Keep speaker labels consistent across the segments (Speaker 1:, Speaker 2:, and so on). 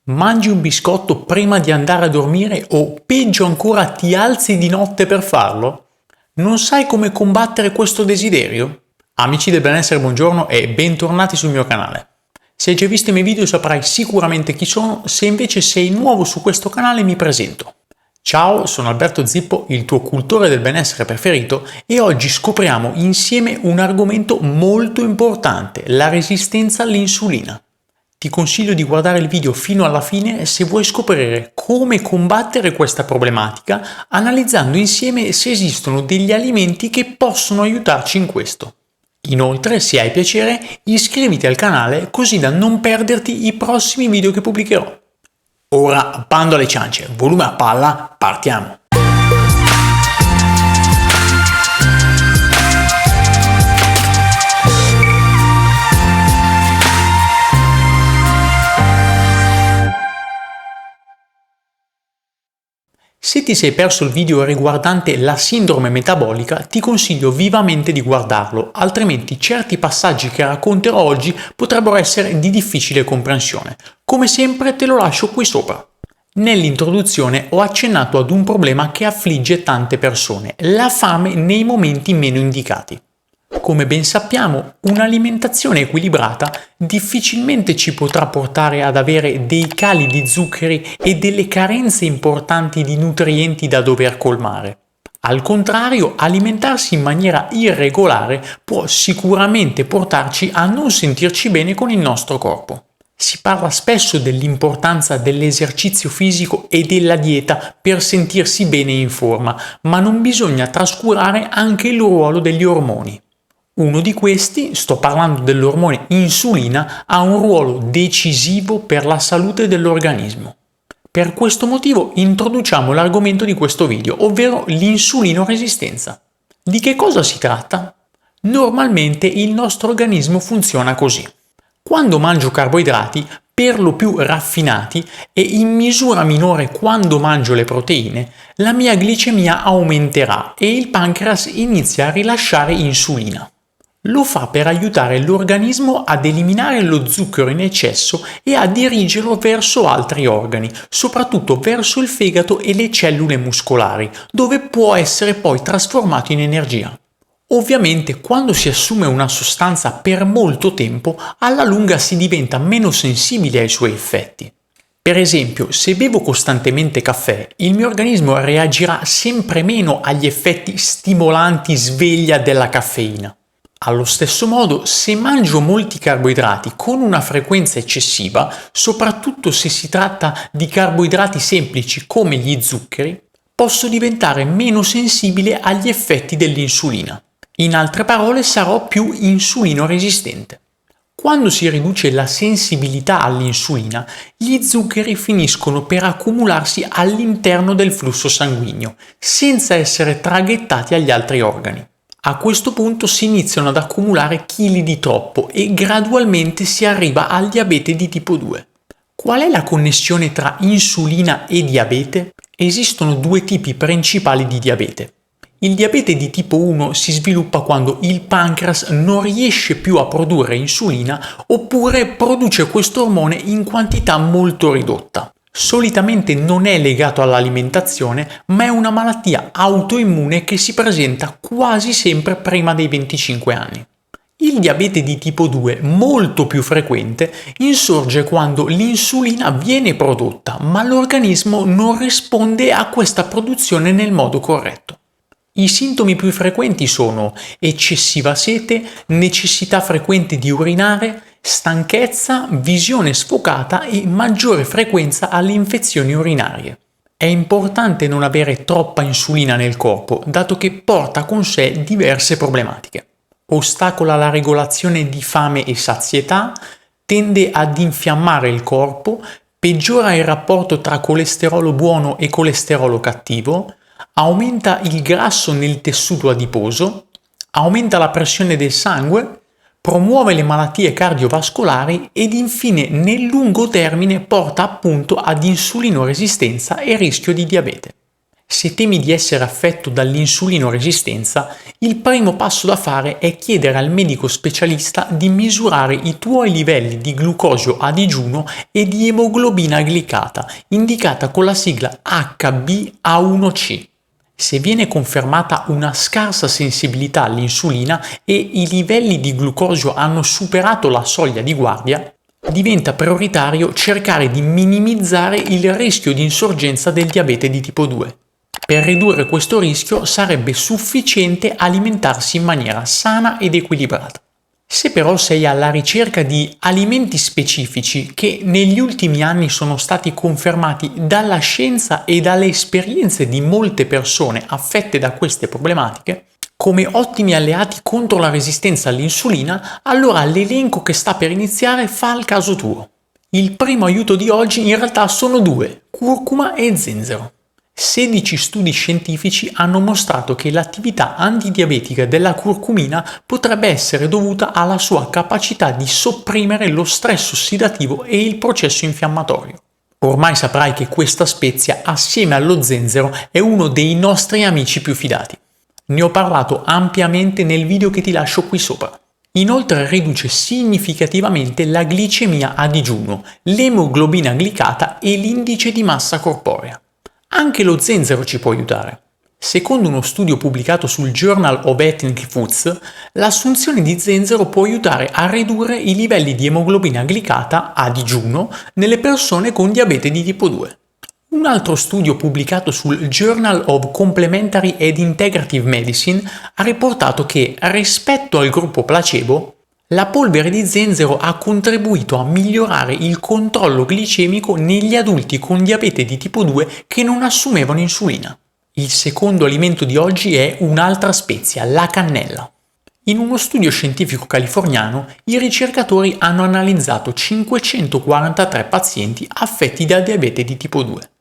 Speaker 1: Mangi un biscotto prima di andare a dormire o peggio ancora ti alzi di notte per farlo? Non sai come combattere questo desiderio? Amici del benessere, buongiorno e bentornati sul mio canale. Se hai già visto i miei video saprai sicuramente chi sono, se invece sei nuovo su questo canale mi presento. Ciao, sono Alberto Zippo, il tuo cultore del benessere preferito e oggi scopriamo insieme un argomento molto importante, la resistenza all'insulina. Ti consiglio di guardare il video fino alla fine se vuoi scoprire come combattere questa problematica, analizzando insieme se esistono degli alimenti che possono aiutarci in questo. Inoltre, se hai piacere, iscriviti al canale così da non perderti i prossimi video che pubblicherò. Ora, bando alle ciance, volume a palla, partiamo! Se ti sei perso il video riguardante la sindrome metabolica, ti consiglio vivamente di guardarlo, altrimenti certi passaggi che racconterò oggi potrebbero essere di difficile comprensione. Come sempre te lo lascio qui sopra. Nell'introduzione ho accennato ad un problema che affligge tante persone, la fame nei momenti meno indicati. Come ben sappiamo, un'alimentazione equilibrata difficilmente ci potrà portare ad avere dei cali di zuccheri e delle carenze importanti di nutrienti da dover colmare. Al contrario, alimentarsi in maniera irregolare può sicuramente portarci a non sentirci bene con il nostro corpo. Si parla spesso dell'importanza dell'esercizio fisico e della dieta per sentirsi bene e in forma, ma non bisogna trascurare anche il ruolo degli ormoni. Uno di questi, sto parlando dell'ormone insulina, ha un ruolo decisivo per la salute dell'organismo. Per questo motivo introduciamo l'argomento di questo video, ovvero l'insulinoresistenza. Di che cosa si tratta? Normalmente il nostro organismo funziona così. Quando mangio carboidrati, per lo più raffinati, e in misura minore quando mangio le proteine, la mia glicemia aumenterà e il pancreas inizia a rilasciare insulina. Lo fa per aiutare l'organismo ad eliminare lo zucchero in eccesso e a dirigerlo verso altri organi, soprattutto verso il fegato e le cellule muscolari, dove può essere poi trasformato in energia. Ovviamente, quando si assume una sostanza per molto tempo, alla lunga si diventa meno sensibili ai suoi effetti. Per esempio, se bevo costantemente caffè, il mio organismo reagirà sempre meno agli effetti stimolanti sveglia della caffeina. Allo stesso modo, se mangio molti carboidrati con una frequenza eccessiva, soprattutto se si tratta di carboidrati semplici come gli zuccheri, posso diventare meno sensibile agli effetti dell'insulina. In altre parole, sarò più insulinoresistente. Quando si riduce la sensibilità all'insulina, gli zuccheri finiscono per accumularsi all'interno del flusso sanguigno, senza essere traghettati agli altri organi. A questo punto si iniziano ad accumulare chili di troppo e gradualmente si arriva al diabete di tipo 2. Qual è la connessione tra insulina e diabete? Esistono due tipi principali di diabete. Il diabete di tipo 1 si sviluppa quando il pancreas non riesce più a produrre insulina oppure produce questo ormone in quantità molto ridotta. Solitamente non è legato all'alimentazione, ma è una malattia autoimmune che si presenta quasi sempre prima dei 25 anni. Il diabete di tipo 2, molto più frequente, insorge quando l'insulina viene prodotta, ma l'organismo non risponde a questa produzione nel modo corretto. I sintomi più frequenti sono eccessiva sete, necessità frequente di urinare, stanchezza, visione sfocata e maggiore frequenza alle infezioni urinarie. È importante non avere troppa insulina nel corpo, dato che porta con sé diverse problematiche. Ostacola la regolazione di fame e sazietà, tende ad infiammare il corpo, peggiora il rapporto tra colesterolo buono e colesterolo cattivo, aumenta il grasso nel tessuto adiposo, aumenta la pressione del sangue, promuove le malattie cardiovascolari ed infine nel lungo termine porta appunto ad insulinoresistenza e rischio di diabete. Se temi di essere affetto dall'insulinoresistenza, il primo passo da fare è chiedere al medico specialista di misurare i tuoi livelli di glucosio a digiuno e di emoglobina glicata, indicata con la sigla HbA1c. Se viene confermata una scarsa sensibilità all'insulina e i livelli di glucosio hanno superato la soglia di guardia, diventa prioritario cercare di minimizzare il rischio di insorgenza del diabete di tipo 2. Per ridurre questo rischio sarebbe sufficiente alimentarsi in maniera sana ed equilibrata. Se però sei alla ricerca di alimenti specifici che negli ultimi anni sono stati confermati dalla scienza e dalle esperienze di molte persone affette da queste problematiche, come ottimi alleati contro la resistenza all'insulina, allora l'elenco che sta per iniziare fa il caso tuo. Il primo aiuto di oggi in realtà sono due: curcuma e zenzero. 16 studi scientifici hanno mostrato che l'attività antidiabetica della curcumina potrebbe essere dovuta alla sua capacità di sopprimere lo stress ossidativo e il processo infiammatorio. Ormai saprai che questa spezia, assieme allo zenzero, è uno dei nostri amici più fidati. Ne ho parlato ampiamente nel video che ti lascio qui sopra. Inoltre riduce significativamente la glicemia a digiuno, l'emoglobina glicata e l'indice di massa corporea. Anche lo zenzero ci può aiutare. Secondo uno studio pubblicato sul Journal of Ethnic Foods, l'assunzione di zenzero può aiutare a ridurre i livelli di emoglobina glicata a digiuno nelle persone con diabete di tipo 2. Un altro studio pubblicato sul Journal of Complementary and Integrative Medicine ha riportato che, rispetto al gruppo placebo, la polvere di zenzero ha contribuito a migliorare il controllo glicemico negli adulti con diabete di tipo 2 che non assumevano insulina. Il secondo alimento di oggi è un'altra spezia, la cannella. In uno studio scientifico californiano, i ricercatori hanno analizzato 543 pazienti affetti da diabete di tipo 2.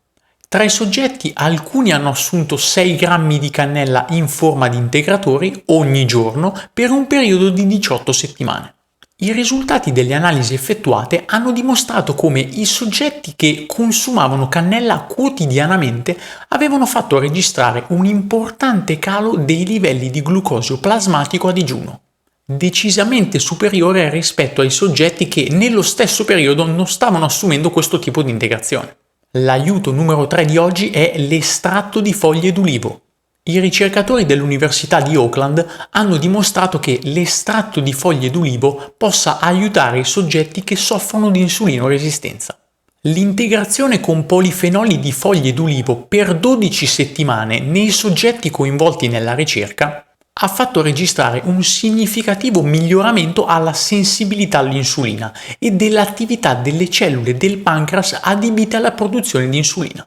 Speaker 1: Tra i soggetti, alcuni hanno assunto 6 grammi di cannella in forma di integratori ogni giorno per un periodo di 18 settimane. I risultati delle analisi effettuate hanno dimostrato come i soggetti che consumavano cannella quotidianamente avevano fatto registrare un importante calo dei livelli di glucosio plasmatico a digiuno, decisamente superiore rispetto ai soggetti che nello stesso periodo non stavano assumendo questo tipo di integrazione. L'aiuto numero 3 di oggi è l'estratto di foglie d'ulivo. I ricercatori dell'Università di Auckland hanno dimostrato che l'estratto di foglie d'ulivo possa aiutare i soggetti che soffrono di insulinoresistenza. L'integrazione con polifenoli di foglie d'ulivo per 12 settimane nei soggetti coinvolti nella ricerca ha fatto registrare un significativo miglioramento alla sensibilità all'insulina e dell'attività delle cellule del pancreas adibite alla produzione di insulina.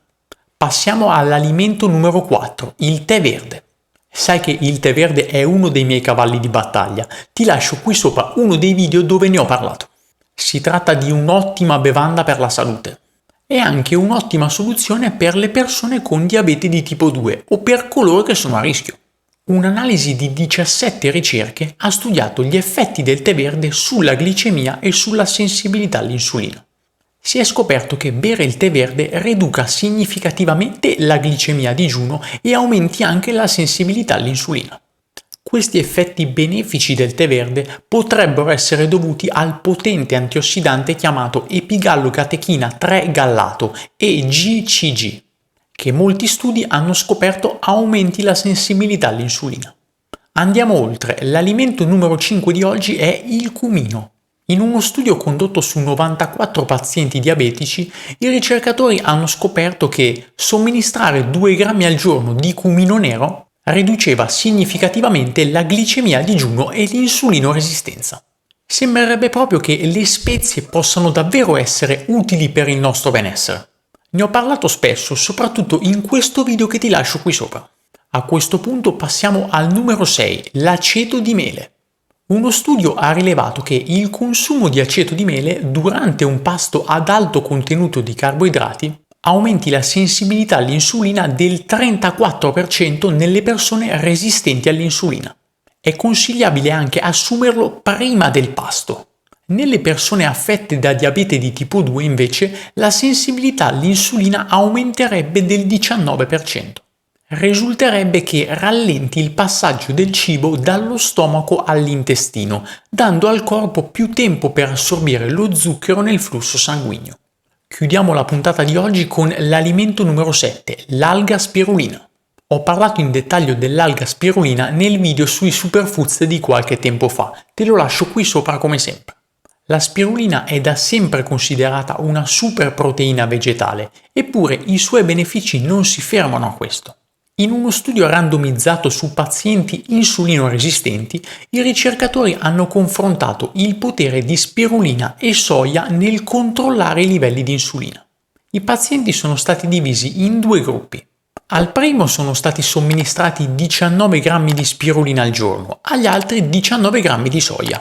Speaker 1: Passiamo all'alimento numero 4, il tè verde. Sai che il tè verde è uno dei miei cavalli di battaglia. Ti lascio qui sopra uno dei video dove ne ho parlato. Si tratta di un'ottima bevanda per la salute. È anche un'ottima soluzione per le persone con diabete di tipo 2 o per coloro che sono a rischio. Un'analisi di 17 ricerche ha studiato gli effetti del tè verde sulla glicemia e sulla sensibilità all'insulina. Si è scoperto che bere il tè verde riduca significativamente la glicemia a digiuno e aumenti anche la sensibilità all'insulina. Questi effetti benefici del tè verde potrebbero essere dovuti al potente antiossidante chiamato epigallocatechina 3-gallato, EGCG, che molti studi hanno scoperto aumenti la sensibilità all'insulina. Andiamo oltre, l'alimento numero 5 di oggi è il cumino. In uno studio condotto su 94 pazienti diabetici, i ricercatori hanno scoperto che somministrare 2 grammi al giorno di cumino nero riduceva significativamente la glicemia a digiuno e l'insulinoresistenza. Sembrerebbe proprio che le spezie possano davvero essere utili per il nostro benessere. Ne ho parlato spesso, soprattutto in questo video che ti lascio qui sopra. A questo punto passiamo al numero 6, l'aceto di mele. Uno studio ha rilevato che il consumo di aceto di mele durante un pasto ad alto contenuto di carboidrati aumenti la sensibilità all'insulina del 34% nelle persone resistenti all'insulina. È consigliabile anche assumerlo prima del pasto. Nelle persone affette da diabete di tipo 2 invece la sensibilità all'insulina aumenterebbe del 19%. risulterebbe che rallenti il passaggio del cibo dallo stomaco all'intestino, dando al corpo più tempo per assorbire lo zucchero nel flusso sanguigno. Chiudiamo la puntata di oggi con l'alimento numero 7, l'alga spirulina. Ho parlato in dettaglio dell'alga spirulina nel video sui superfoods di qualche tempo fa, te lo lascio qui sopra come sempre. La spirulina è da sempre considerata una super proteina vegetale, eppure i suoi benefici non si fermano a questo. In uno studio randomizzato su pazienti insulino-resistenti, i ricercatori hanno confrontato il potere di spirulina e soia nel controllare i livelli di insulina. I pazienti sono stati divisi in due gruppi. Al primo sono stati somministrati 19 grammi di spirulina al giorno, agli altri 19 grammi di soia.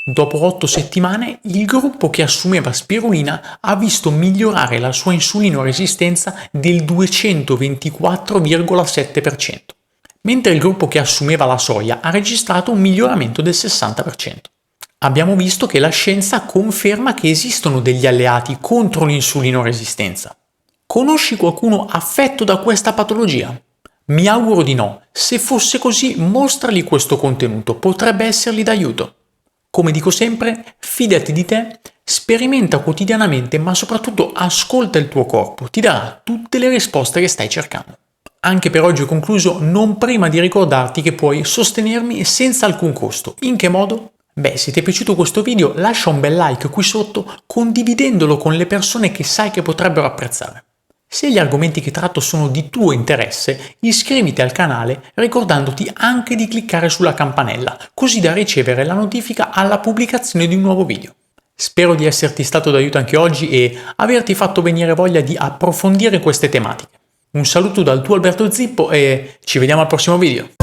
Speaker 1: Dopo 8 settimane, il gruppo che assumeva spirulina ha visto migliorare la sua insulinoresistenza del 224,7%, mentre il gruppo che assumeva la soia ha registrato un miglioramento del 60%. Abbiamo visto che la scienza conferma che esistono degli alleati contro l'insulinoresistenza. Conosci qualcuno affetto da questa patologia? Mi auguro di no. Se fosse così, mostrali questo contenuto, potrebbe essergli d'aiuto. Come dico sempre, fidati di te, sperimenta quotidianamente, ma soprattutto ascolta il tuo corpo, ti darà tutte le risposte che stai cercando. Anche per oggi ho concluso, non prima di ricordarti che puoi sostenermi senza alcun costo. In che modo? Se ti è piaciuto questo video, lascia un bel like qui sotto, condividendolo con le persone che sai che potrebbero apprezzare. Se gli argomenti che tratto sono di tuo interesse, iscriviti al canale ricordandoti anche di cliccare sulla campanella, così da ricevere la notifica alla pubblicazione di un nuovo video. Spero di esserti stato d'aiuto anche oggi e averti fatto venire voglia di approfondire queste tematiche. Un saluto dal tuo Alberto Zippo e ci vediamo al prossimo video.